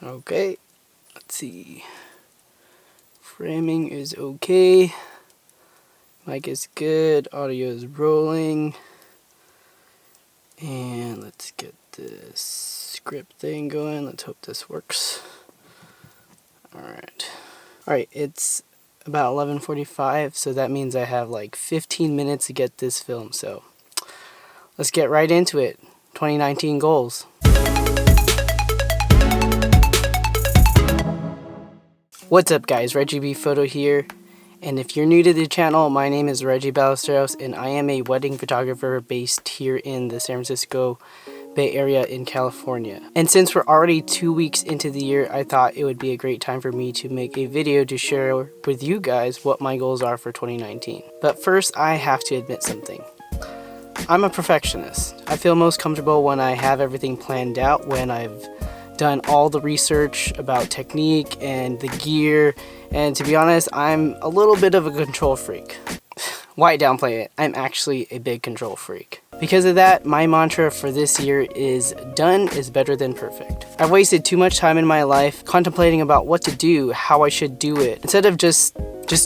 Okay, let's see. Framing is okay. Mic is good. Audio is rolling. And let's get this script thing going. Let's hope this works. Alright, it's about 11:45, so that means I have like 15 minutes to get this film. So let's get right into it. 2019 goals. What's up guys, Reggie B Photo here, and if you're new to the channel, my name is Reggie Ballesteros and I am a wedding photographer based here in the San Francisco Bay Area in California. And since we're already 2 weeks into the year, I thought it would be a great time for me to make a video to share with you guys what my goals are for 2019. But first, I have to admit something. I'm a perfectionist. I feel most comfortable when I have everything planned out, when I've done all the research about technique and the gear, and to be honest, I'm a little bit of a control freak. Why downplay it? I'm actually a big control freak. Because of that, my mantra for this year is done is better than perfect. I've wasted too much time in my life contemplating about what to do, how I should do it, instead of just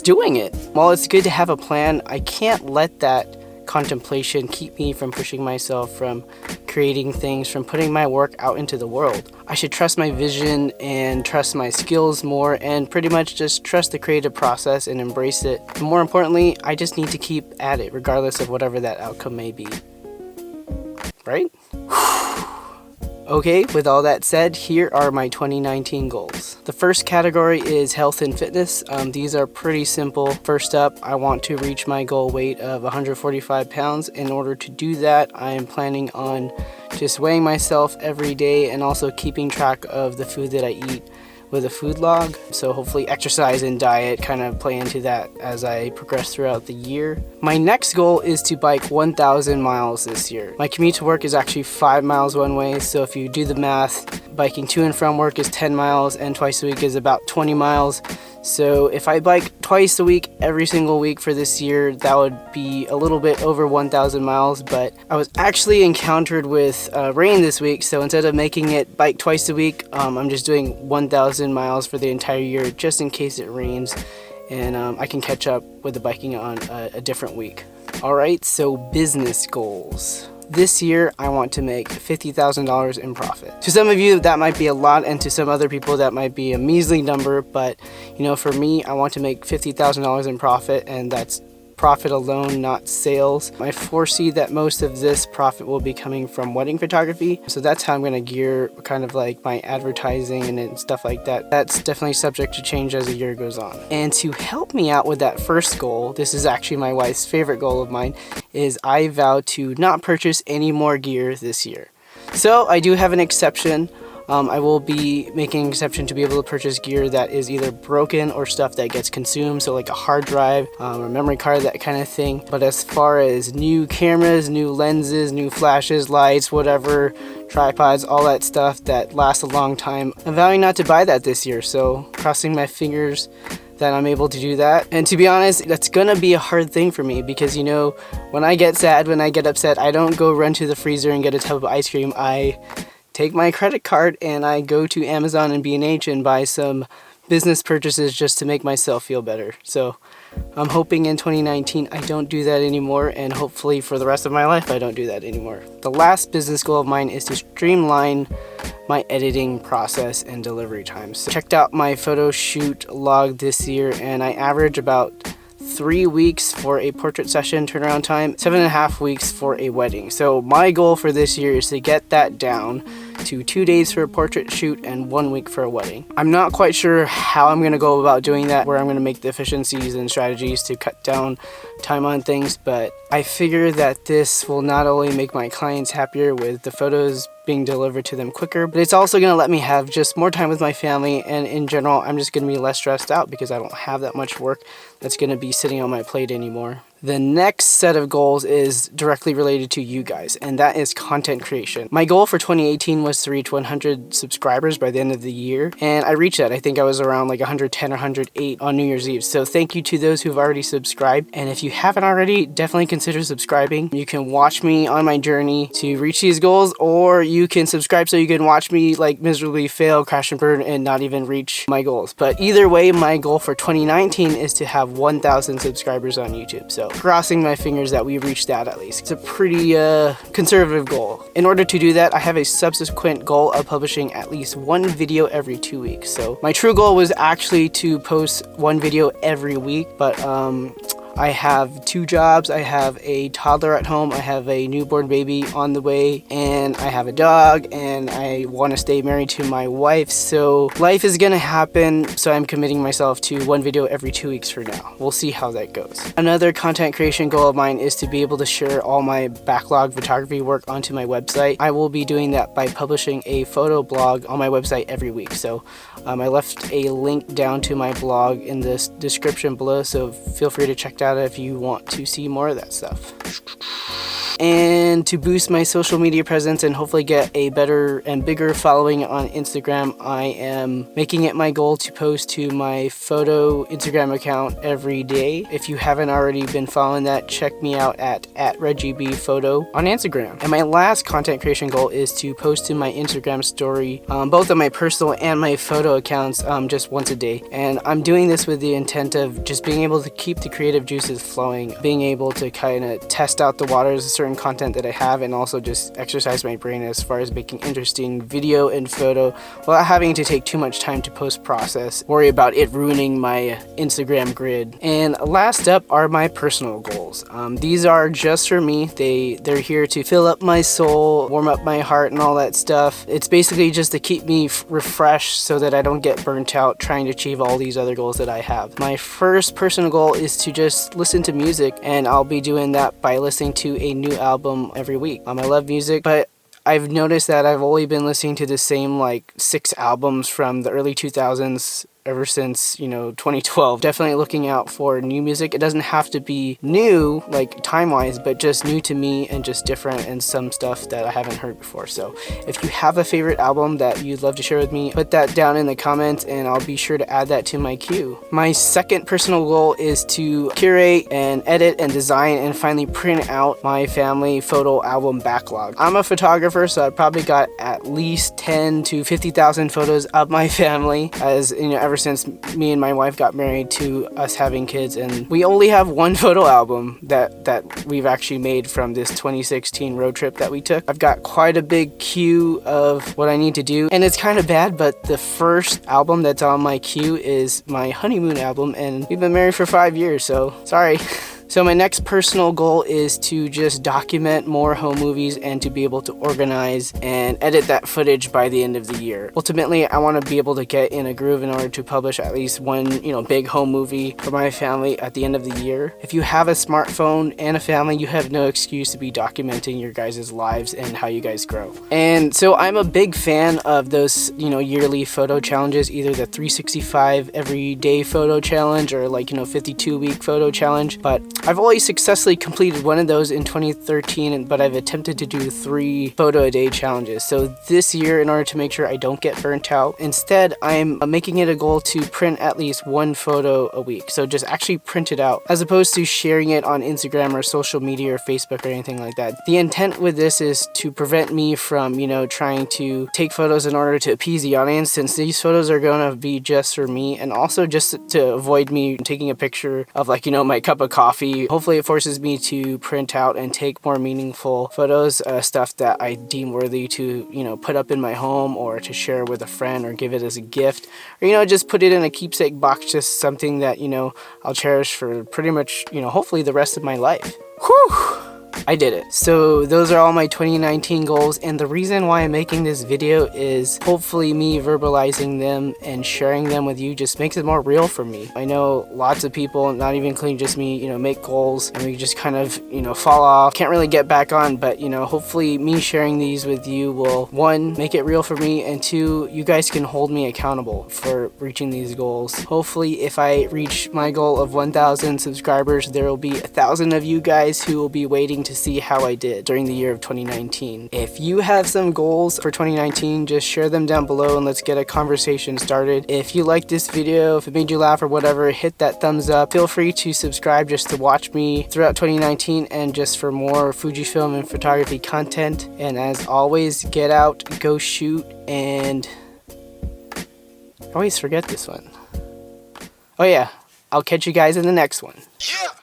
doing it. While it's good to have a plan, I can't let that contemplation keep me from pushing myself, from creating things, from putting my work out into the world. I should trust my vision and trust my skills more, and pretty much just trust the creative process and embrace it. And more importantly, I just need to keep at it regardless of whatever that outcome may be. Right? Okay, with all that said, here are my 2019 goals. The first category is health and fitness. These are pretty simple. First up, I want to reach my goal weight of 145 pounds. In order to do that, I am planning on just weighing myself every day and also keeping track of the food that I eat with a food log. So hopefully exercise and diet kind of play into that as I progress throughout the year. My next goal is to bike 1,000 miles this year. My commute to work is actually 5 miles one way, so if you do the math, biking to and from work is 10 miles and twice a week is about 20 miles. So if I bike twice a week every single week for this year, that would be a little bit over 1,000 miles, but I was actually encountered with rain this week, so instead of making it bike twice a week, I'm just doing 1,000 miles for the entire year just in case it rains, and I can catch up with the biking on a different week. Alright, so business goals. This year, I want to make $50,000 in profit. To some of you, that might be a lot, and to some other people, that might be a measly number, but you know, for me, I want to make $50,000 in profit, and that's profit alone, not sales. I foresee that most of this profit will be coming from wedding photography, so that's how I'm going to gear kind of like my advertising and stuff like that. That's definitely subject to change as the year goes on. And to help me out with that first goal, this is actually my wife's favorite goal of mine, is I vow to not purchase any more gear this year. So I do have an exception. I will be making an exception to be able to purchase gear that is either broken or stuff that gets consumed, so like a hard drive or memory card, that kind of thing. But as far as new cameras, new lenses, new flashes, lights, whatever, tripods, all that stuff that lasts a long time, I'm vowing not to buy that this year, so crossing my fingers that I'm able to do that. And to be honest, that's gonna be a hard thing for me because, you know, when I get sad, when I get upset, I don't go run to the freezer and get a tub of ice cream. I take my credit card and I go to Amazon and B&H and buy some business purchases just to make myself feel better. So I'm hoping in 2019 I don't do that anymore, and hopefully for the rest of my life I don't do that anymore. The last business goal of mine is to streamline my editing process and delivery times. So checked out my photo shoot log this year, and I average about 3 weeks for a portrait session turnaround time, 7.5 weeks for a wedding. So my goal for this year is to get that down to 2 days for a portrait shoot and 1 week for a wedding. I'm not quite sure how I'm going to go about doing that, where I'm going to make the efficiencies and strategies to cut down time on things, but I figure that this will not only make my clients happier with the photos being delivered to them quicker, but it's also going to let me have just more time with my family, and in general I'm just going to be less stressed out because I don't have that much work that's going to be sitting on my plate anymore. The next set of goals is directly related to you guys, and that is content creation. My goal for 2018 was to reach 100 subscribers by the end of the year, and I reached that. I think I was around like 110 or 108 on New Year's Eve. So thank you to those who've already subscribed, and if you haven't already, definitely consider subscribing. You can watch me on my journey to reach these goals, or you can subscribe so you can watch me like miserably fail, crash and burn, and not even reach my goals. But either way, my goal for 2019 is to have 1,000 subscribers on YouTube. So crossing my fingers that we reach that at least. It's a pretty conservative goal. In order to do that, I have a subsequent goal of publishing at least one video every 2 weeks. So my true goal was actually to post one video every week, but I have 2 jobs. I have a toddler at home, I have a newborn baby on the way, and I have a dog, and I want to stay married to my wife. So life is gonna happen, so I'm committing myself to one video every 2 weeks for now. We'll see how that goes. Another content creation goal of mine is to be able to share all my backlog photography work onto my website. I will be doing that by publishing a photo blog on my website every week. So I left a link down to my blog in the description below, so feel free to check that out if you want to see more of that stuff. And to boost my social media presence and hopefully get a better and bigger following on Instagram, I am making it my goal to post to my photo Instagram account every day. If you haven't already been following that, check me out at ReggieBPhoto on Instagram. And my last content creation goal is to post to my Instagram story, both on my personal and my photo accounts, just once a day. And I'm doing this with the intent of just being able to keep the creative juices flowing, being able to kind of test out the waters, certain content that I have, and also just exercise my brain as far as making interesting video and photo without having to take too much time to post-process, worry about it ruining my Instagram grid. And last up are my personal goals. These are just for me. They're here to fill up my soul, warm up my heart, and all that stuff. It's basically just to keep me refreshed so that I don't get burnt out trying to achieve all these other goals that I have. My first personal goal is to just listen to music, and I'll be doing that by listening to a new album every week. I love music, but I've noticed that I've only been listening to the same like 6 albums from the early 2000s ever since, 2012. Definitely looking out for new music. It doesn't have to be new, like time-wise, but just new to me and just different and some stuff that I haven't heard before. So if you have a favorite album that you'd love to share with me, put that down in the comments and I'll be sure to add that to my queue. My second personal goal is to curate and edit and design and finally print out my family photo album backlog. I'm a photographer, so I've probably got at least 10 to 50,000 photos of my family, as ever since me and my wife got married to us having kids, and we only have one photo album that we've actually made from this 2016 road trip that we took. I've got quite a big queue of what I need to do, and it's kind of bad, but the first album that's on my queue is my honeymoon album, and we've been married for 5 years, so sorry. So my next personal goal is to just document more home movies and to be able to organize and edit that footage by the end of the year. Ultimately, I want to be able to get in a groove in order to publish at least one, big home movie for my family at the end of the year. If you have a smartphone and a family, you have no excuse to be documenting your guys' lives and how you guys grow. And so I'm a big fan of those, yearly photo challenges, either the 365 everyday photo challenge or 52-week photo challenge. But I've always successfully completed one of those in 2013, but I've attempted to do 3 photo a day challenges. So this year, in order to make sure I don't get burnt out, instead I'm making it a goal to print at least 1 photo a week. So just actually print it out, as opposed to sharing it on Instagram or social media or Facebook or anything like that. The intent with this is to prevent me from, trying to take photos in order to appease the audience, since these photos are going to be just for me, and also just to avoid me taking a picture of my cup of coffee. Hopefully it forces me to print out and take more meaningful photos, stuff that I deem worthy to, put up in my home or to share with a friend or give it as a gift, or, just put it in a keepsake box, just something that, I'll cherish for pretty much, hopefully the rest of my life. Whew! I did it. So those are all my 2019 goals, and the reason why I'm making this video is hopefully me verbalizing them and sharing them with you just makes it more real for me. I know lots of people, not even including just me, you know, make goals and we just kind of, you know, fall off, can't really get back on, but you know, hopefully me sharing these with you will, one, make it real for me, and two, you guys can hold me accountable for reaching these goals. Hopefully if I reach my goal of 1,000 subscribers, there will be 1,000 of you guys who will be waiting to see how I did during the year of 2019. If you have some goals for 2019, just share them down below and let's get a conversation started. If you liked this video, if it made you laugh or whatever, hit that thumbs up. Feel free to subscribe just to watch me throughout 2019 and just for more Fujifilm and photography content. And as always, get out, go shoot, and I always forget this one. Oh yeah, I'll catch you guys in the next one. Yeah.